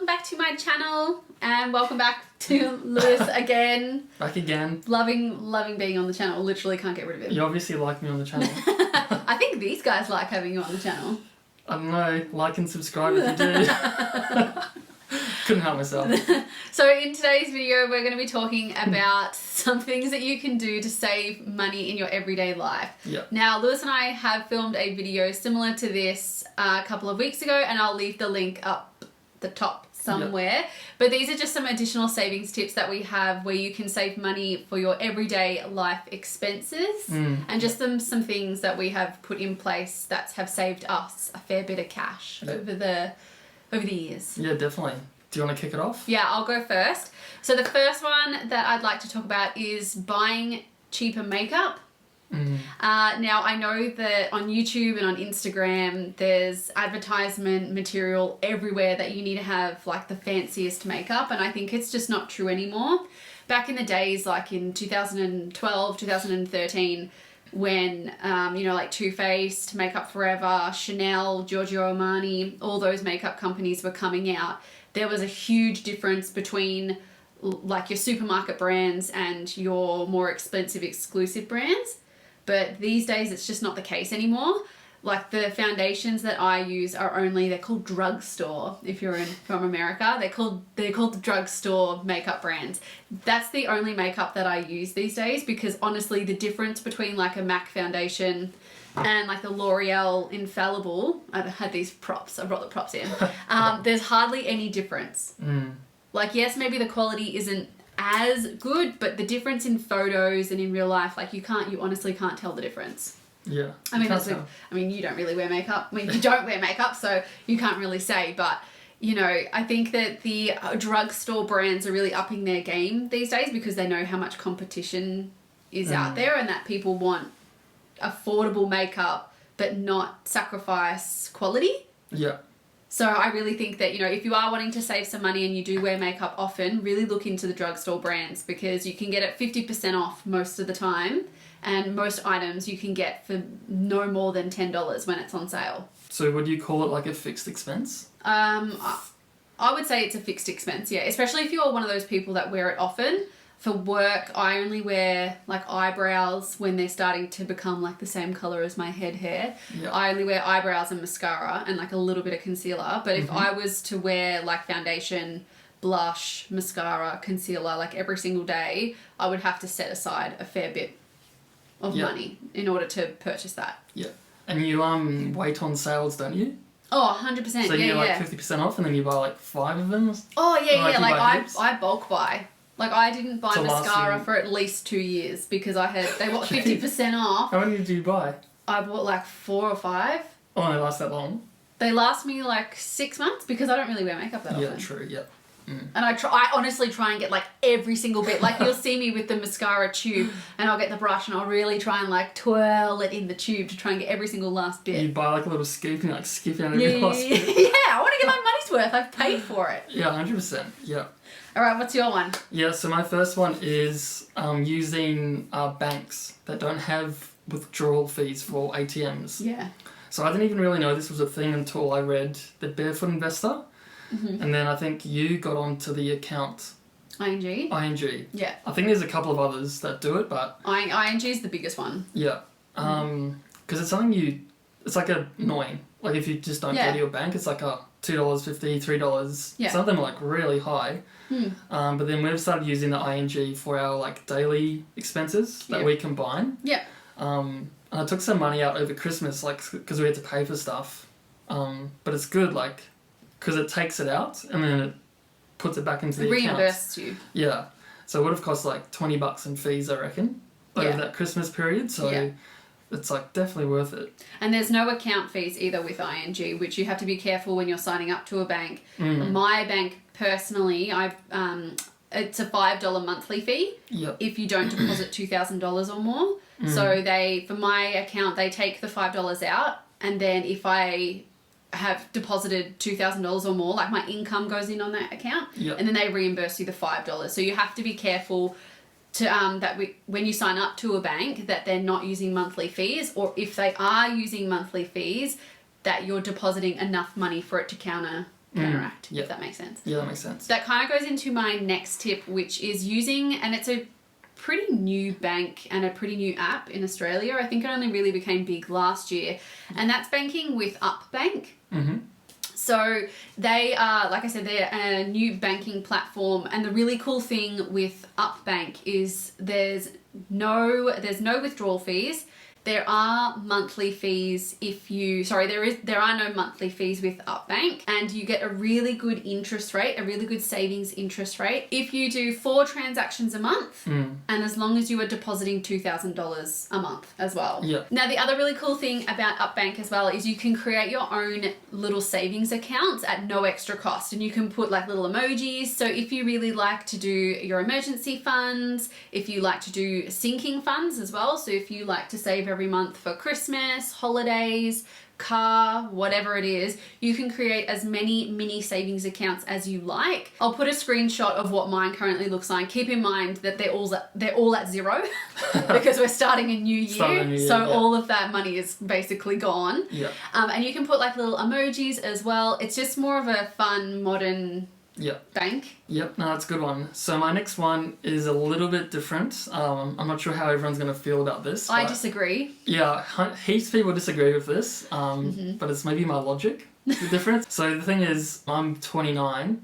back to my channel and welcome back to Lewis again. Back again. Loving being on the channel. Literally can't get rid of him. You obviously like me on the channel. I think these guys like having you on the channel. I don't know. Like and subscribe if you do. Couldn't help myself. So in today's video, we're going to be talking about some things that you can do to save money in your everyday life. Yep. Now, Lewis and I have filmed a video similar to this a couple of weeks ago, and I'll leave the link up the top somewhere. Yep. But these are just some additional savings tips that we have where you can save money for your everyday life expenses, and just some things that we have put in place that have saved us a fair bit of cash over the years. Yeah, definitely. Do you want to kick it off? Yeah, I'll go first. So the first one that I'd like to talk about is buying cheaper makeup. Now, I know that on YouTube and on Instagram, there's advertisement material everywhere that you need to have like the fanciest makeup, and I think it's just not true anymore. Back in the days, like in 2012, 2013, when, like Too Faced, Makeup Forever, Chanel, Giorgio Armani, all those makeup companies were coming out, there was a huge difference between like your supermarket brands and your more expensive exclusive brands. But these days it's just not the case anymore. Like the foundations that I use they're called drugstore. If you're from America, they're called the drugstore makeup brands. That's the only makeup that I use these days, because honestly the difference between like a MAC foundation and like the L'Oreal Infallible, I had these props, I brought the props in, there's hardly any difference. Like, yes, maybe the quality isn't as good, but the difference in photos and in real life, like you honestly can't tell the difference. Yeah. I mean, you don't really wear makeup. I mean, you don't wear makeup, so you can't really say, but I think that the drugstore brands are really upping their game these days because they know how much competition is out there, and that people want affordable makeup but not sacrifice quality. Yeah. So I really think that, if you are wanting to save some money and you do wear makeup often, really look into the drugstore brands, because you can get it 50% off most of the time, and most items you can get for no more than $10 when it's on sale. So would you call it like a fixed expense? I would say it's a fixed expense, yeah, especially if you're one of those people that wear it often. For work, I only wear like eyebrows when they're starting to become like the same color as my head hair. Yep. I only wear eyebrows and mascara and like a little bit of concealer. But if I was to wear like foundation, blush, mascara, concealer like every single day, I would have to set aside a fair bit of money in order to purchase that. Yeah. And you wait on sales, don't you? Oh, 100%. So you get like 50% off and then you buy like 5 of them? Oh, yeah, yeah. Like I bulk buy. Like, I didn't buy mascara for at least 2 years because they were 50% off. How many did you buy? I bought like 4 or 5. Oh, and they last that long? They last me like 6 months because I don't really wear makeup that often. Yeah, true, yeah. And I honestly try and get like every single bit. Like, you'll see me with the mascara tube and I'll get the brush and I'll really try and like twirl it in the tube to try and get every single last bit. You buy like a little scoop and like skip out every last bit. Yeah, I want to get my money's worth. I've paid for it. Yeah, 100%, yeah. All right, what's your one? Yeah, so my first one is using banks that don't have withdrawal fees for ATMs. Yeah. So I didn't even really know this was a thing until I read The Barefoot Investor. And then I think you got onto the account. ING? ING. Yeah. I think there's a couple of others that do it, but... ING is the biggest one. Yeah. Because it's something it's like annoying. Like if you just don't go to your bank, it's like $2.50, $3. Yeah. Some of them are like really high. But then we've started using the ING for our like daily expenses that we combine. Yeah. And I took some money out over Christmas, like, because we had to pay for stuff. But it's good, like, because it takes it out and then it puts it back into the account. Reimburses you. Yeah. So it would have cost like $20 in fees, I reckon, over that Christmas period. So it's like definitely worth it. And there's no account fees either with ING, which you have to be careful when you're signing up to a bank. My bank personally, it's a $5 monthly fee if you don't deposit $2,000 or more. So for my account, they take the $5 out, and then if I have deposited $2,000 or more, like my income goes in on that account, and then they reimburse you the $5. So you have to be careful to when you sign up to a bank that they're not using monthly fees, or if they are using monthly fees, that you're depositing enough money for it to counter counteract, Yeah. if that makes sense. Yeah, that makes sense. That kind of goes into my next tip, which is using, and it's a pretty new bank and a pretty new app in Australia. I think it only really became big last year, and that's banking with UpBank. Mm-hmm. So they are, like I said, they're a new banking platform, and the really cool thing with UpBank is there's no withdrawal fees. There are monthly fees there are no monthly fees with UpBank, and you get a really good interest rate, a really good savings interest rate if you do 4 transactions a month, and as long as you are depositing $2,000 a month as well. Yeah. Now, the other really cool thing about UpBank as well is you can create your own little savings accounts at no extra cost, and you can put like little emojis. So if you really like to do your emergency funds, if you like to do sinking funds as well, so if you like to save every month for Christmas, holidays, car, whatever it is, you can create as many mini savings accounts as you like. I'll put a screenshot of what mine currently looks like. Keep in mind that they're all at zero because we're starting a new year, so all of that money is basically gone. Yeah. And you can put like little emojis as well. It's just more of a fun, modern bank. Yep, no, that's a good one. So my next one is a little bit different. I'm not sure how everyone's going to feel about this. I disagree. Yeah, heaps of people disagree with this, but it's maybe my logic, the difference. So the thing is, I'm 29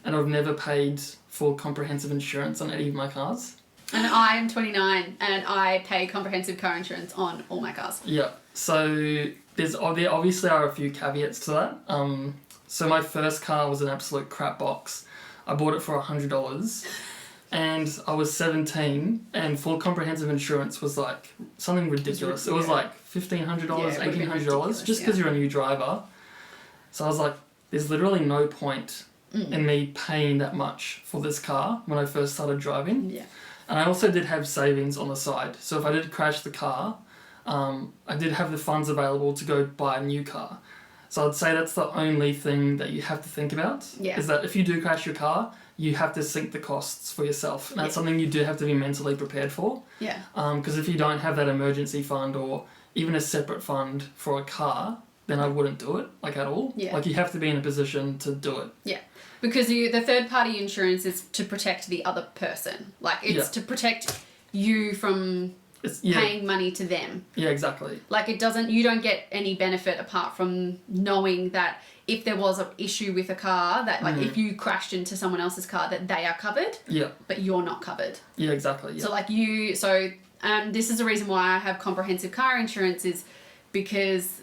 and I've never paid full comprehensive insurance on any of my cars. And I am 29 and I pay comprehensive car insurance on all my cars. Yeah, so there obviously are a few caveats to that. So my first car was an absolute crap box. I bought it for $100 and I was 17 and full comprehensive insurance was like something ridiculous. It was like $1,500, $1,800 just because you're a new driver. So I was like, there's literally no point in me paying that much for this car when I first started driving. Yeah. And I also did have savings on the side. So if I did crash the car, I did have the funds available to go buy a new car. So I'd say that's the only thing that you have to think about, is that if you do crash your car, you have to sink the costs for yourself. And that's something you do have to be mentally prepared for. Yeah. Because if you don't have that emergency fund or even a separate fund for a car, then I wouldn't do it, like at all. Yeah. Like you have to be in a position to do it. Yeah. Because the third party insurance is to protect the other person. Like it's to protect you from paying money to them. Yeah, exactly. Like you don't get any benefit apart from knowing that if there was an issue with a car, that like if you crashed into someone else's car, that they are covered. Yeah. But you're not covered. Yeah, exactly. Yeah. So this is the reason why I have comprehensive car insurance is because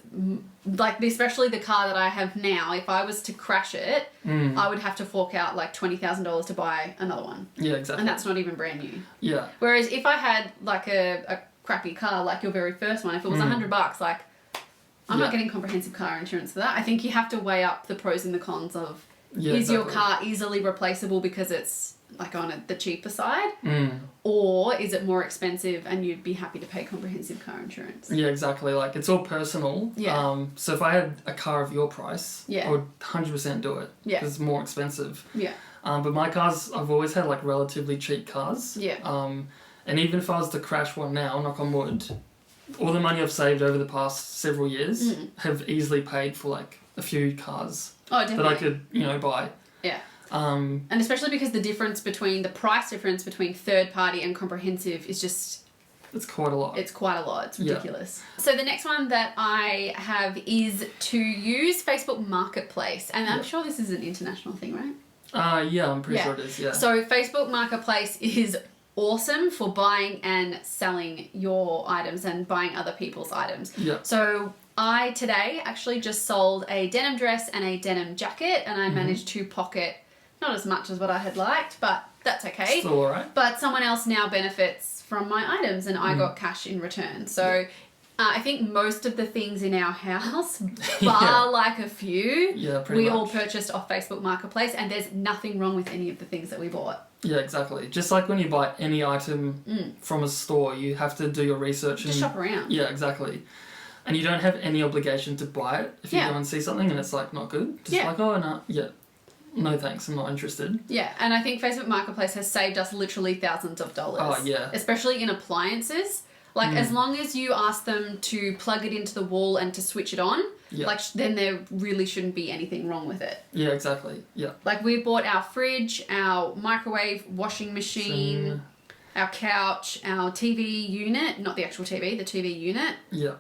like especially the car that I have now, if I was to crash it, I would have to fork out like $20,000 to buy another one. Yeah, exactly. And that's not even brand new. Yeah. Whereas if I had like a crappy car, like your very first one, if it was $100, like I'm not getting comprehensive car insurance for that. I think you have to weigh up the pros and the cons of is your car easily replaceable because it's like on the cheaper side, or is it more expensive and you'd be happy to pay comprehensive car insurance? Yeah, exactly. Like it's all personal. Yeah. So if I had a car of your price, I would 100% do it. Yeah. Because it's more expensive. Yeah. But my cars, I've always had like relatively cheap cars. Yeah. And even if I was to crash one now, knock on wood, all the money I've saved over the past several years have easily paid for like a few cars that I could, buy. Yeah. And especially because the price difference between third party and comprehensive is just... It's quite a lot. It's quite a lot. It's ridiculous. Yeah. So the next one that I have is to use Facebook Marketplace. And I'm sure this is an international thing, right? Yeah, I'm pretty sure it is, yeah. So Facebook Marketplace is awesome for buying and selling your items and buying other people's items. Yeah. So I today actually just sold a denim dress and a denim jacket, and I managed to pocket not as much as what I had liked, but that's okay. Still alright. But someone else now benefits from my items and I got cash in return. So I think most of the things in our house, bar like a few, we all purchased off Facebook Marketplace, and there's nothing wrong with any of the things that we bought. Yeah, exactly. Just like when you buy any item from a store, you have to do your research and shop around. Yeah, exactly. And you don't have any obligation to buy it if you go and see something and it's like not good. Just like, oh no, no thanks, I'm not interested. Yeah, and I think Facebook Marketplace has saved us literally thousands of dollars. Oh yeah. Especially in appliances. Like as long as you ask them to plug it into the wall and to switch it on, Yeah. like then there really shouldn't be anything wrong with it. Yeah, exactly. Yeah. Like we bought our fridge, our microwave, washing machine, our couch, our TV unit, not the actual TV, the TV unit. Yeah.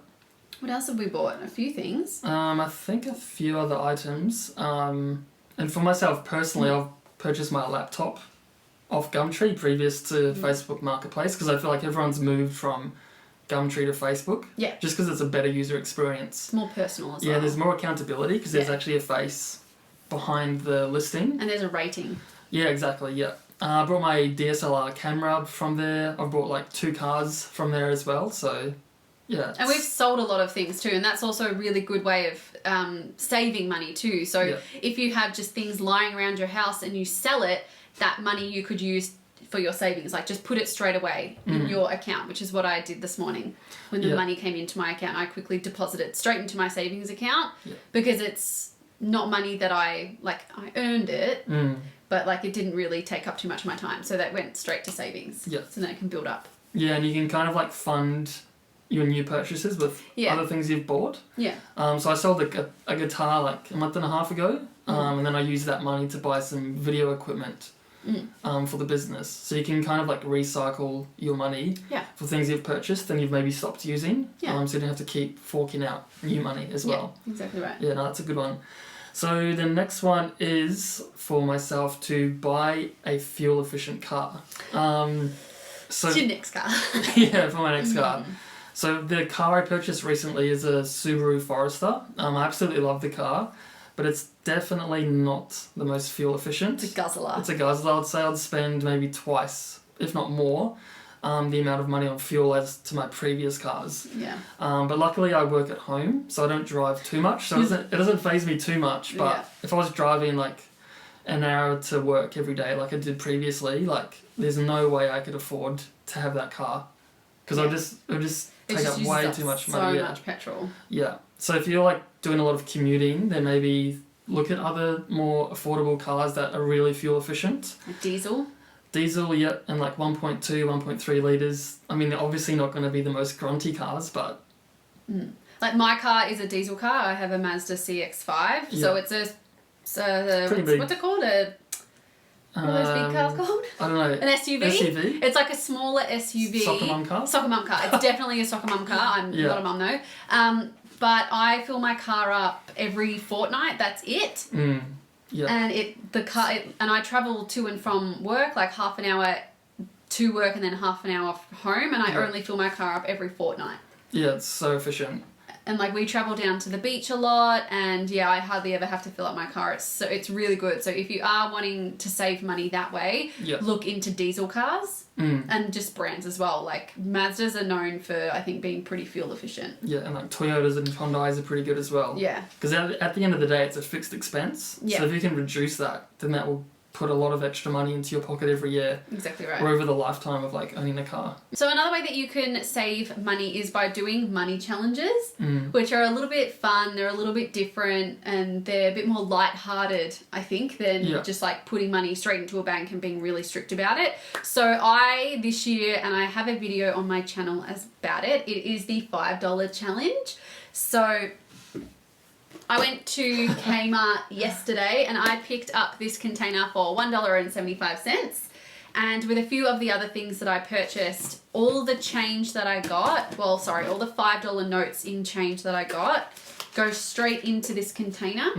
What else have we bought? A few things. I think a few other items. And for myself personally, I've purchased my laptop off Gumtree previous to Facebook Marketplace because I feel like everyone's moved from Gumtree to Facebook. Yeah. Just because it's a better user experience. It's more personal as well. Yeah, there's more accountability because there's actually a face behind the listing. And there's a rating. Yeah, exactly, yeah. I brought my DSLR camera from there. I brought like 2 cars from there as well, so yeah. And we've sold a lot of things too, and that's also a really good way of saving money too. So if you have just things lying around your house and you sell it, that money you could use for your savings. Like just put it straight away in your account, which is what I did this morning. When the money came into my account, I quickly deposited straight into my savings account because it's not money that I earned it, but like it didn't really take up too much of my time. So that went straight to savings. Yeah. So then it can build up. Yeah, and you can kind of like fund your new purchases with other things you've bought. Yeah. So I sold a guitar like a month and a half ago, and then I used that money to buy some video equipment for the business. So you can kind of like recycle your money for things you've purchased and you've maybe stopped using. Yeah. So you don't have to keep forking out new money as well. Exactly right. Yeah, no, that's a good one. So the next one is for myself to buy a fuel efficient car. So it's your next car. yeah, for my next car. So the car I purchased recently is a Subaru Forester. I absolutely love the car, but it's definitely not the most fuel efficient. It's a guzzler. It's a guzzler. I'd say I'd spend maybe twice, if not more, the amount of money on fuel as to my previous cars. Yeah. But luckily I work at home, so I don't drive too much. So it doesn't faze me too much. But if I was driving like an hour to work every day like I did previously, like there's no way I could afford to have that car. Because it would just take up way too much money. So much petrol. Yeah. So if you're like doing a lot of commuting, then maybe look at other more affordable cars that are really fuel efficient. Like diesel? Diesel, yeah, and like 1.2, 1.3 litres. I mean, they're obviously not going to be the most grunty cars, but... Like my car is a diesel car. I have a Mazda CX-5. So it's what's it called? What are those big cars called? I don't know. An SUV? SUV? It's like a smaller SUV. Soccer mum car? Soccer mum car. It's definitely a soccer mum car. I'm not a mum though. But I fill my car up every fortnight. That's it. Yeah. And and I travel to and from work, like half an hour to work and then half an hour home, and I only fill my car up every fortnight. Yeah, it's so efficient. And like we travel down to the beach a lot, and I hardly ever have to fill up my car. It's really good. So if you are wanting to save money that way, look into diesel cars and just brands as well. Like Mazdas are known for, I think, being pretty fuel efficient. Yeah, and like Toyotas and Hyundais are pretty good as well. Yeah. Because at the end of the day, it's a fixed expense. Yeah. So if you can reduce that, then that will put a lot of extra money into your pocket every year. Exactly right. Or over the lifetime of like owning a car. So another way that you can save money is by doing money challenges, which are a little bit fun, they're a little bit different, and they're a bit more light-hearted, I think, than just like putting money straight into a bank and being really strict about it. So this year, and I have a video on my channel about it, it is the $5 challenge. So I went to Kmart yesterday and I picked up this container for $1.75. And with a few of the other things that I purchased, all the change that I got, all the $5 notes in change that I got, go straight into this container.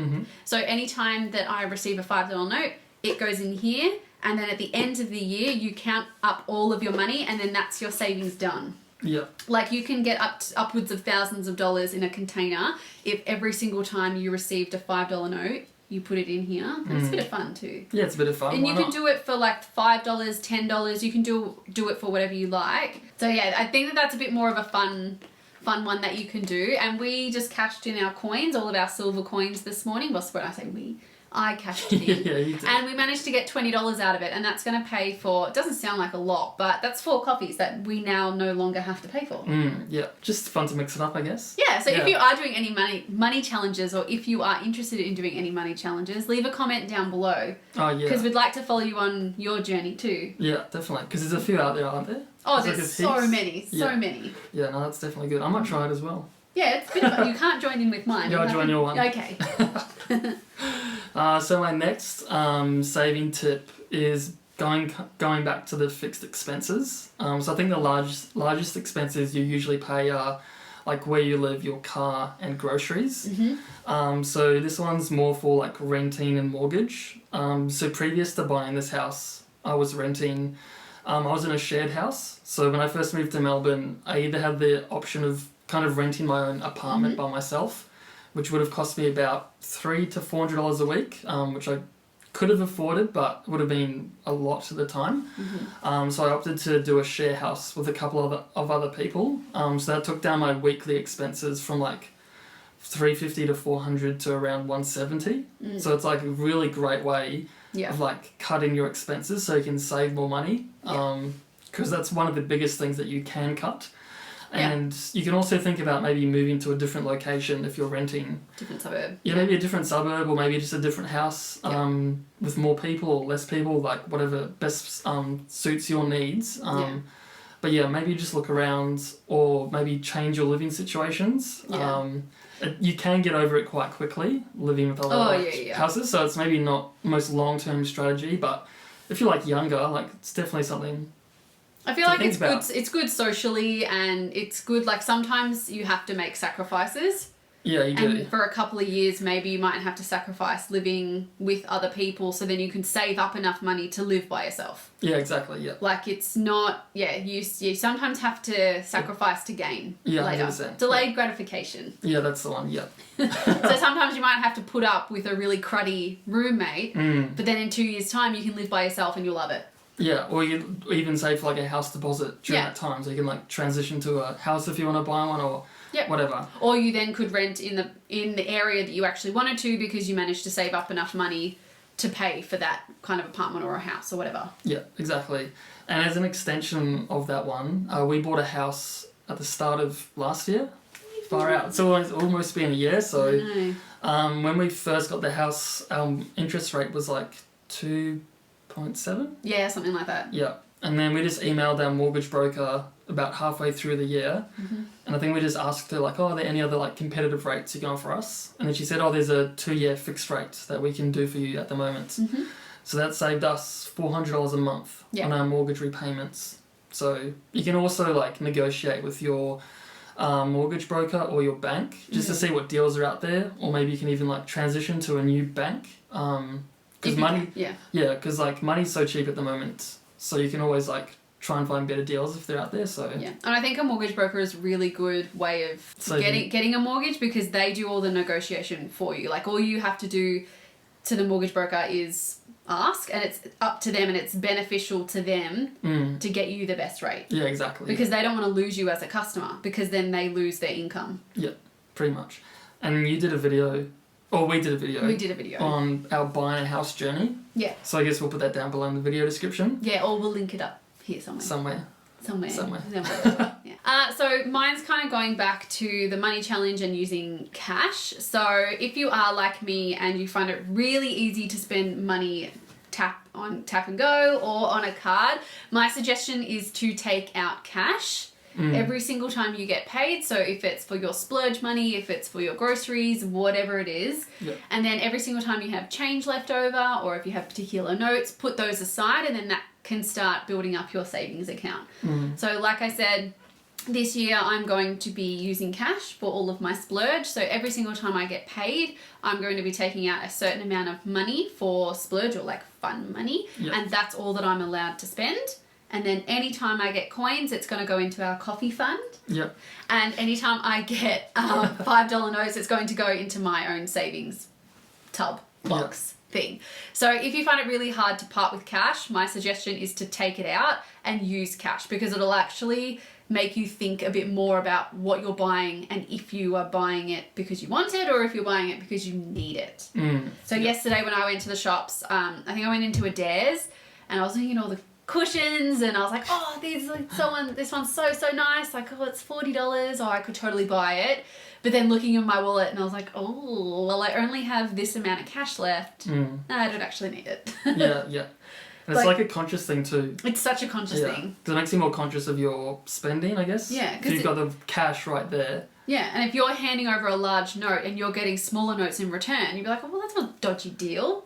So anytime that I receive a $5 note, it goes in here. And then at the end of the year, you count up all of your money and then that's your savings done. Yeah. Like you can get upwards of thousands of dollars in a container if every single time you received a $5 note, you put it in here. And it's a bit of fun too. Yeah, it's a bit of fun. And you can do it for like $5, $10. You can do it for whatever you like. So yeah, I think that's a bit more of a fun one that you can do. And we just cashed in our coins, all of our silver coins this morning. Well, when I say we, I cashed it in. Yeah, you did. And we managed to get $20 out of it. And that's going to pay for, it doesn't sound like a lot, but that's 4 coffees that we now no longer have to pay for. Yeah, just fun to mix it up, I guess. Yeah, so if you are doing any money challenges, or if you are interested in doing any money challenges, leave a comment down below. Oh, yeah. Because we'd like to follow you on your journey too. Yeah, definitely. Because there's a few out there, aren't there? Oh, there's so many. Yeah, no, that's definitely good. I might try it as well. Yeah, it's a bit of fun. You can't join in with mine. I'll join your one. Okay. So my next saving tip is going back to the fixed expenses. So I think the largest expenses you usually pay are like where you live, your car, and groceries. So this one's more for like renting and mortgage. So previous to buying this house, I was renting. I was in a shared house. So when I first moved to Melbourne, I either had the option of kind of renting my own apartment by myself, which would have cost me about $300 to $400 a week, which I could have afforded, but would have been a lot at the time. So I opted to do a share house with a couple of other people. So that took down my weekly expenses from like $350 to $400 to around $170. So it's like a really great way of like cutting your expenses so you can save more money. Because that's one of the biggest things that you can cut. And you can also think about maybe moving to a different location if you're renting. Different suburb. Yeah, maybe a different suburb, or maybe just a different house with more people or less people, like whatever best suits your needs. But yeah, maybe just look around, or maybe change your living situations. You can get over it quite quickly, living with other houses, so it's maybe not the most long-term strategy, but if you're like younger, like it's definitely something. I feel like it's good socially, and it's good, like sometimes you have to make sacrifices. Yeah, you do. And for a couple of years, maybe you might have to sacrifice living with other people, so then you can save up enough money to live by yourself. Yeah, exactly, yeah. Like it's not, you sometimes have to sacrifice to gain later. 100%. Delayed gratification. Yeah, that's the one, yeah. So sometimes you might have to put up with a really cruddy roommate, but then in 2 years' time you can live by yourself and you'll love it. Yeah, or you even save for like a house deposit during that time, so you can like transition to a house if you want to buy one, or whatever. Or you then could rent in the area that you actually wanted to, because you managed to save up enough money to pay for that kind of apartment or a house or whatever. Yeah, exactly. And as an extension of that one, we bought a house at the start of last year. Far out. It's almost been a year, so when we first got the house, our interest rate was like 2.7? Yeah, something like that. Yeah. And then we just emailed our mortgage broker about halfway through the year. And I think we just asked her, like, are there any other like competitive rates you can offer us? And then she said, there's a 2-year fixed rate that we can do for you at the moment. So that saved us $400 a month on our mortgage repayments. So you can also like negotiate with your mortgage broker or your bank just to see what deals are out there, or maybe you can even like transition to a new bank. Because because like money's so cheap at the moment, so you can always like try and find better deals if they're out there. So and I think a mortgage broker is a really good way of getting a mortgage, because they do all the negotiation for you. Like all you have to do to the mortgage broker is ask, and it's up to them, and it's beneficial to them to get you the best rate. Yeah, exactly. Because they don't want to lose you as a customer, because then they lose their income. Yeah, pretty much. And you did a video. Or we did a video. On our buying a house journey. Yeah. So I guess we'll put that down below in the video description. Yeah, or we'll link it up here somewhere. So mine's kind of going back to the money challenge and using cash. So if you are like me and you find it really easy to spend money tap and go or on a card, my suggestion is to take out cash every single time you get paid. So if it's for your splurge money, if it's for your groceries, whatever it is. And then every single time you have change left over, or if you have particular notes, put those aside, and then that can start building up your savings account. So like I said, this year I'm going to be using cash for all of my splurge. So every single time I get paid, I'm going to be taking out a certain amount of money for splurge, or like fun money. And that's all that I'm allowed to spend. And then anytime I get coins, it's going to go into our coffee fund. And anytime I get $5 notes, it's going to go into my own savings tub box thing. So if you find it really hard to part with cash, my suggestion is to take it out and use cash, because it'll actually make you think a bit more about what you're buying, and if you are buying it because you want it, or if you're buying it because you need it. So yesterday when I went to the shops, I think I went into Adair's, and I was looking at all the cushions, and I was like, this one's so nice, like, it's $40, or I could totally buy it. But then looking in my wallet, and I was like, I only have this amount of cash left. I don't actually need it. And it's like a conscious thing too. It's such a conscious thing. Because it makes you more conscious of your spending, I guess. Yeah. Because you've got the cash right there. Yeah, and if you're handing over a large note and you're getting smaller notes in return, you'd be like, oh, well, that's a dodgy deal.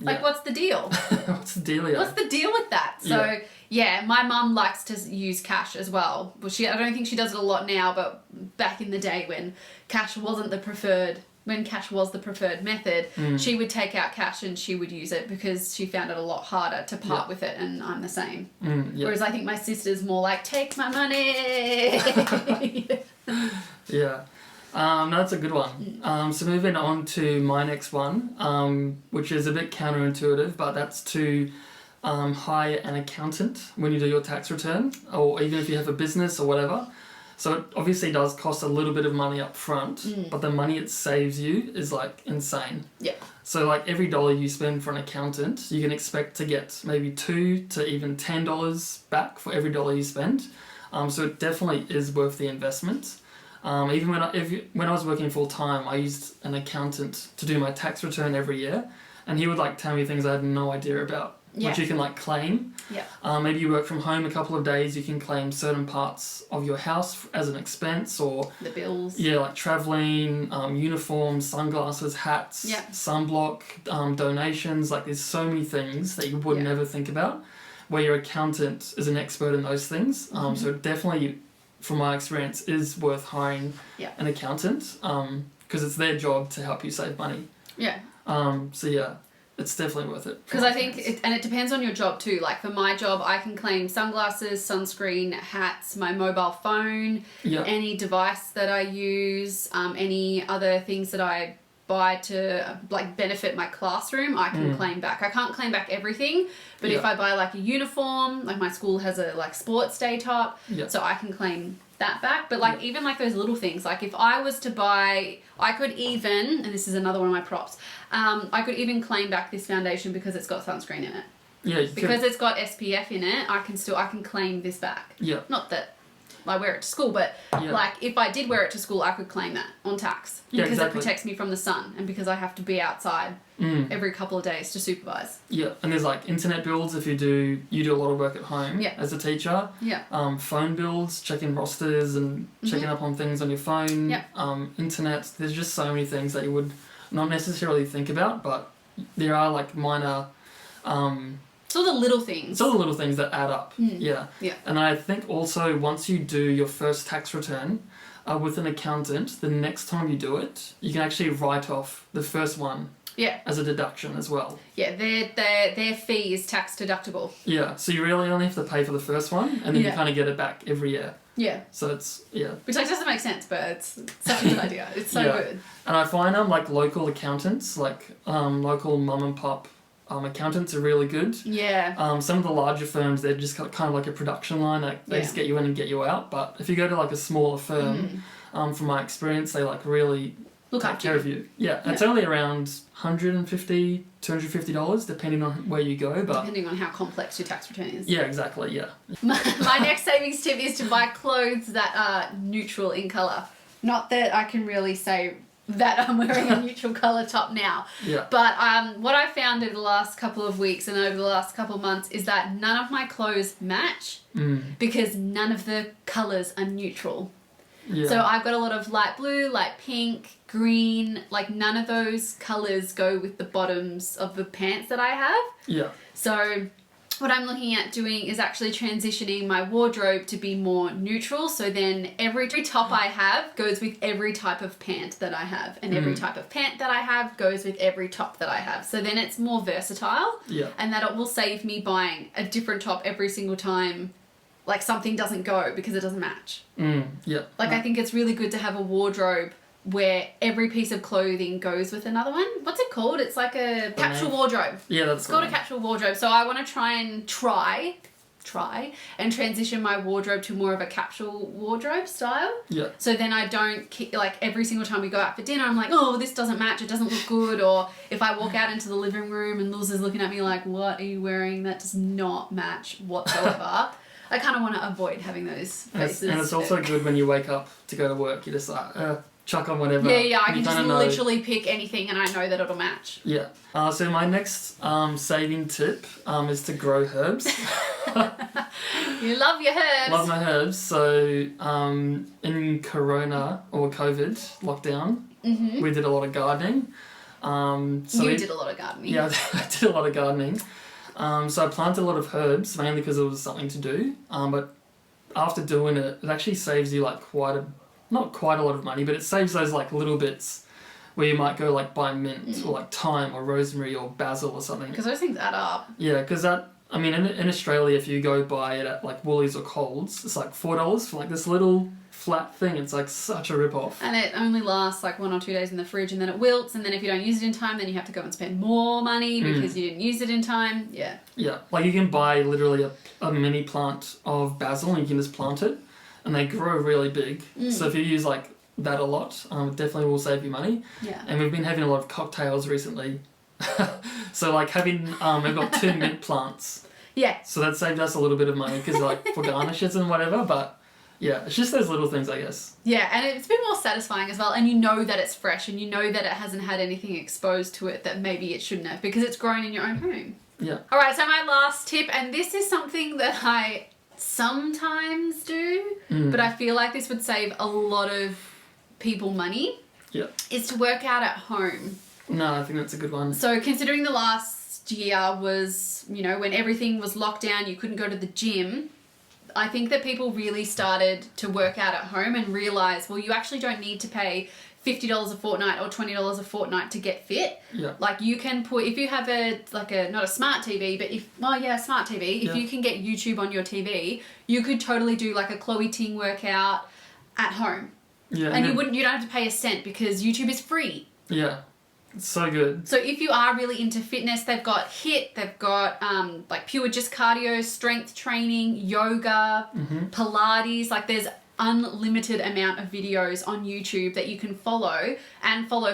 Like, what's the deal? What's the deal? What's the deal with that? So, yeah, my mum likes to use cash as well. Well, I don't think she does it a lot now, but back in the day when cash was the preferred method, she would take out cash and she would use it because she found it a lot harder to part with it, and I'm the same. Whereas I think my sister's more like, take my money. Yeah. That's a good one. So moving on to my next one, which is a bit counterintuitive, but that's to hire an accountant when you do your tax return, or even if you have a business or whatever. So it obviously does cost a little bit of money up front, but the money it saves you is like insane. Yeah. So like every dollar you spend for an accountant, you can expect to get maybe $2 to even $10 back for every dollar you spend. So it definitely is worth the investment. Even when I was working full time, I used an accountant to do my tax return every year, and he would like tell me things I had no idea about, which you can like claim. Yeah. Maybe you work from home a couple of days, you can claim certain parts of your house as an expense, or the bills. Yeah, like traveling, uniforms, sunglasses, hats, sunblock, donations. Like there's so many things that you would never think about, where your accountant is an expert in those things. So definitely, from my experience, is worth hiring an accountant, because it's their job to help you save money. Yeah. So yeah, it's definitely worth it. Because I think, it depends on your job too. Like for my job, I can claim sunglasses, sunscreen, hats, my mobile phone, any device that I use, any other things that I buy to like benefit my classroom, I can claim back. I can't claim back everything, but if I buy like a uniform, like my school has a like sports day top, so I can claim that back. But like even like those little things, like if I was to buy, I could even, and this is another one of my props, I could even claim back this foundation because it's got sunscreen in it. Yeah. Because it's got SPF in it, I can claim this back. Yeah. Not that I wear it to school, but like if I did wear it to school, I could claim that on tax because it protects me from the sun, and because I have to be outside every couple of days to supervise. Yeah, and there's like internet bills if you do a lot of work at home as a teacher. Yeah. Phone bills, checking rosters and checking up on things on your phone. Yeah. Internet. There's just so many things that you would not necessarily think about, but there are like minor. It's all the little things. It's all the little things that add up. Yeah. Yeah. And I think also once you do your first tax return with an accountant, the next time you do it, you can actually write off the first one as a deduction as well. Yeah, their fee is tax deductible. Yeah, so you really only have to pay for the first one, and then you kind of get it back every year. Yeah. So it's, Which like doesn't make sense, but it's such a good idea. It's so good. And I find like local accountants, like local mum and pop accountants are really good. Yeah. Some of the larger firms, they're just kind of like a production line. Like they just get you in and get you out. But if you go to like a smaller firm, from my experience, they like really look take care of you. Yeah. It's only around $150, $250 depending on where you go. But depending on how complex your tax return is. Yeah, exactly. Yeah. My next savings tip is to buy clothes that are neutral in colour. Not that I can really say that I'm wearing a neutral colour top now. Yeah. But what I found over the last couple of weeks and over the last couple of months is that none of my clothes match because none of the colours are neutral. Yeah. So I've got a lot of light blue, light pink, green, like none of those colours go with the bottoms of the pants that I have. Yeah. So what I'm looking at doing is actually transitioning my wardrobe to be more neutral. So then every top I have goes with every type of pant that I have. And every type of pant that I have goes with every top that I have. So then it's more versatile. Yeah. And that it will save me buying a different top every single time like something doesn't go because it doesn't match. Yeah. Like I think it's really good to have a wardrobe where every piece of clothing goes with another one. What's it called? It's like a capsule wardrobe. Yeah, that's it's called a capsule wardrobe. So I want to try and transition my wardrobe to more of a capsule wardrobe style. Yeah. So then I don't like every single time we go out for dinner, I'm like, oh, this doesn't match. It doesn't look good. Or if I walk out into the living room and Luz is looking at me like, what are you wearing? That does not match whatsoever. I kind of want to avoid having those faces. And it's also good when you wake up to go to work. You just like, chuck on whatever. Yeah, I can just literally pick anything and I know that it'll match. Yeah. So my next saving tip is to grow herbs. You love your herbs. Love my herbs. So in Corona or COVID lockdown, we did a lot of gardening. You did a lot of gardening. Yeah, I did a lot of gardening. So I planted a lot of herbs, mainly because it was something to do. But after doing it, it actually saves you like not quite a lot of money, but it saves those like little bits where you might go like buy mint or like thyme or rosemary or basil or something. Because those things add up. Yeah, because in Australia, if you go buy it at like Woolies or Coles, it's like $4 for like this little flat thing. It's like such a rip-off. And it only lasts like 1 or 2 days in the fridge, and then it wilts, and then if you don't use it in time, then you have to go and spend more money because you didn't use it in time. Yeah. Yeah, like you can buy literally a mini plant of basil and you can just plant it, and they grow really big. So if you use like that a lot, it definitely will save you money. Yeah. And we've been having a lot of cocktails recently. So like we've got 2 mint plants. Yeah. So that saved us a little bit of money because like for garnishes and whatever, but yeah, it's just those little things, I guess. Yeah, and it's been more satisfying as well, and you know that it's fresh, and you know that it hasn't had anything exposed to it that maybe it shouldn't have, because it's grown in your own home. Yeah. Alright, so my last tip, and this is something that I sometimes do, but I feel like this would save a lot of people money, is to work out at home. No, I think that's a good one. So considering the last year was, when everything was locked down, you couldn't go to the gym, I think that people really started to work out at home and realise, well, you actually don't need to pay $50 a fortnight or $20 a fortnight to get fit. Yeah. Like you can if you have not a smart TV, but a smart TV, if you can get YouTube on your TV, you could totally do like a Chloe Ting workout at home. Yeah. And you don't have to pay a cent because YouTube is free. Yeah. It's so good. So if you are really into fitness, they've got HIIT, they've got like pure just cardio, strength training, yoga, Pilates. Like there's unlimited amount of videos on YouTube that you can follow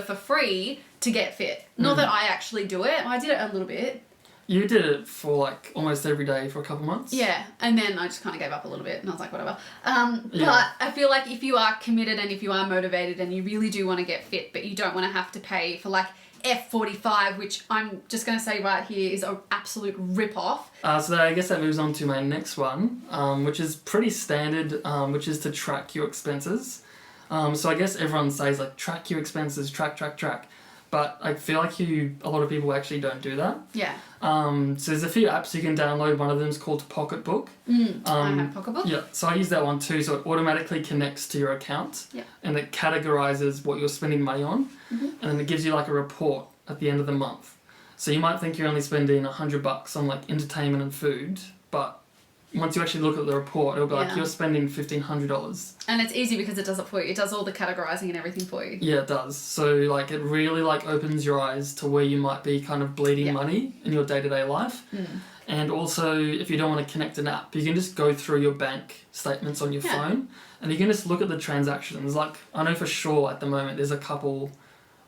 for free to get fit. Not that I actually do it. I did it a little bit. You did it for like almost every day for a couple months. Yeah, and then I just kind of gave up a little bit and I was like, whatever. But I feel like if you are committed and if you are motivated and you really do want to get fit, but you don't want to have to pay for like F45, which I'm just going to say right here is an absolute rip-off. So I guess that moves on to my next one, which is pretty standard, which is to track your expenses. So I guess everyone says like track your expenses, track. But I feel like a lot of people actually don't do that. Yeah. So there's a few apps you can download. One of them is called Pocketbook. I have Pocketbook. Yeah, so I use that one too. So it automatically connects to your account. Yeah. And it categorizes what you're spending money on. And then it gives you like a report at the end of the month. So you might think you're only spending $100 on like entertainment and food, but once you actually look at the report, it'll be like you're spending $1,500. And it's easy because it does it for you. It does all the categorizing and everything for you. Yeah, it does. So like it really like opens your eyes to where you might be kind of bleeding money in your day-to-day life. And also, if you don't want to connect an app, you can just go through your bank statements on your phone and you can just look at the transactions. Like I know for sure at the moment there's a couple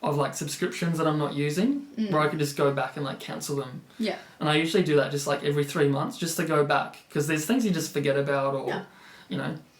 of like subscriptions that I'm not using where I could just go back and like cancel them. Yeah. And I usually do that just like every 3 months just to go back because there's things you just forget about or,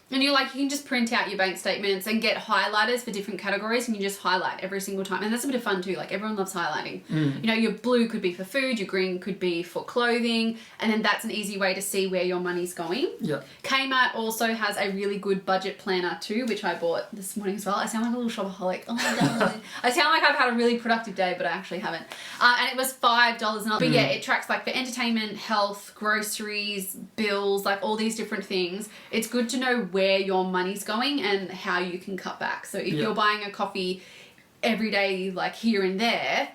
And you can just print out your bank statements and get highlighters for different categories and you just highlight every single time. And that's a bit of fun too. Like everyone loves highlighting. Your blue could be for food, your green could be for clothing, and then that's an easy way to see where your money's going. Yeah. Kmart also has a really good budget planner too, which I bought this morning as well. I sound like a little shopaholic. Oh my God. I sound like I've had a really productive day, but I actually haven't. And it was $5 and all. But yeah, it tracks like for entertainment, health, groceries, bills, like all these different things. It's good to know where your money's going and how you can cut back. So if you're buying a coffee every day, like here and there,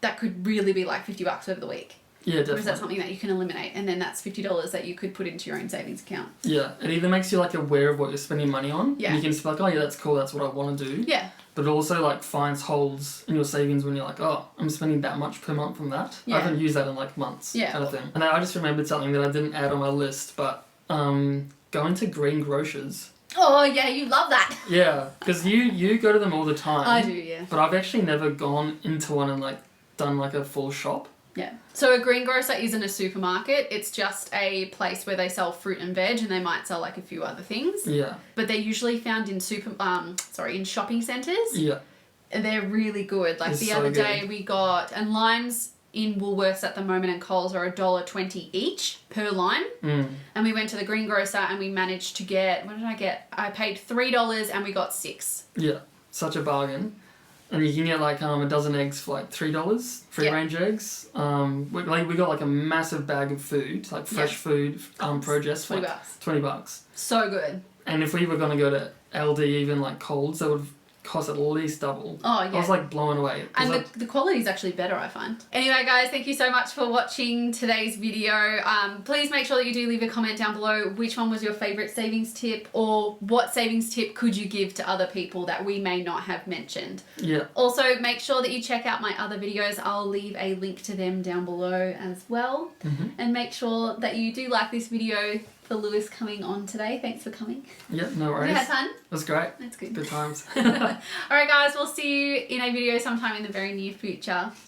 that could really be like $50 over the week. Yeah, definitely. Or is that something that you can eliminate? And then that's $50 that you could put into your own savings account. Yeah, it either makes you like aware of what you're spending money on. Yeah. And you can just be like, oh yeah, that's cool, that's what I want to do. Yeah. But it also like finds holes in your savings when you're like, oh, I'm spending that much per month from that. Yeah. I haven't used that in like months. Yeah. Kind of thing. And I just remembered something that I didn't add on my list, but going to green grocers. Oh yeah, you love that. Yeah, because you go to them all the time. I do, yeah. But I've actually never gone into one and like done like a full shop. Yeah. So a greengrocer isn't a supermarket. It's just a place where they sell fruit and veg, and they might sell like a few other things. Yeah. But they're usually found in in shopping centres. Yeah. And they're really good. Like the other day we got, and limes in Woolworths at the moment and Coles are $1.20 each per line. And we went to the greengrocer and we managed to get, what did I get? I paid $3 and we got 6. Yeah, such a bargain. And you can get like a dozen eggs for like $3, free range eggs. We got like a massive bag of food, like fresh food, produce for like $20. So good. And if we were gonna go to LD, even like Coles, that would cost at least double. Oh yeah. I was like blown away. And the quality is actually better, I find. Anyway guys, thank you so much for watching today's video. Please make sure that you do leave a comment down below which one was your favourite savings tip, or what savings tip could you give to other people that we may not have mentioned. Yeah. Also make sure that you check out my other videos. I'll leave a link to them down below as well. And make sure that you do like this video for Lewis coming on today. Thanks for coming. Yeah, no worries. You had fun? It was great. That's good. Good times. Alright guys, we'll see you in a video sometime in the very near future.